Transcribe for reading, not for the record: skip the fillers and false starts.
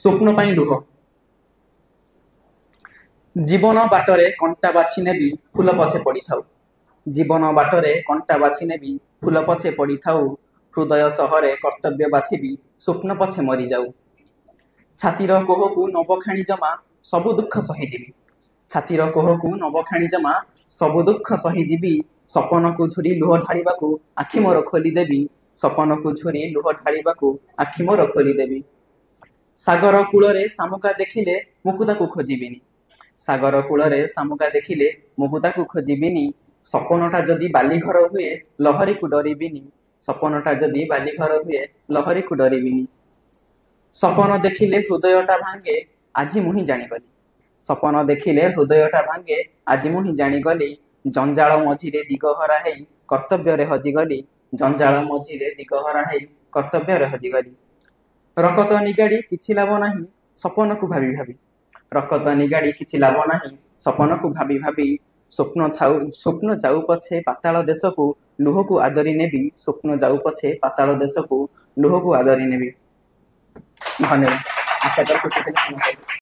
स्वप्न पाई लुह जीवन बाटरे कंटा बाछि नेबी फूल पछे पड़ी थाउ। जीवन बाटरे कंटा बाछि नेबी फूल पछे पड़ी थाउ। हृदय सहरे कर्तव्य बाछिबी स्वप्न पछे मरी जाऊ। छातीर कोहकु नबखाणी जमा सबु दुख सहीजिबी। छातीर कोहकु नबखाणी जमा सबु दुख सहीजिबी। सपन को झुरी लुह ढालिबाकु आखि मोर खोली देबी। सपन को झुरी लुह ढालिबाकु आखि मोर खोली देबी। सागर कूलरे शामुका देखिले मुकुताकु खोजिबिनी। सागर कूलरे शामुका देखिले मुकुताकु खोजिबिनी। सपनटा जदि बालीघर हुए लहरी को डरिबिनी। सपनटा जदि बालीघर हुए लहरी को डरिबिनी। सपन देखिले हृदयटा भांगे आजि मुही जानिगली। सपन देखिले हृदयटा भांगे आजि मुही जानिगली। जंजाल मझिरे दिगहरा हेई कर्तव्य हजिगली। जंजाल मझिरे दिगहरा हेई कर्तव्य हजिगली। रकत निगाड़ी किछि लाभ नाही सपन को भाबी भाबी। रकत निगाड़ी किछि लाभ नाही सपन को भाबी भाबी। स्वप्न जाऊ पछे पाताल देश को लुह को आदरी नेबी। स्वप्न जाऊ पछे पाताल देश को लुह को आदरी नेबी। धन्यवाद। आशा करते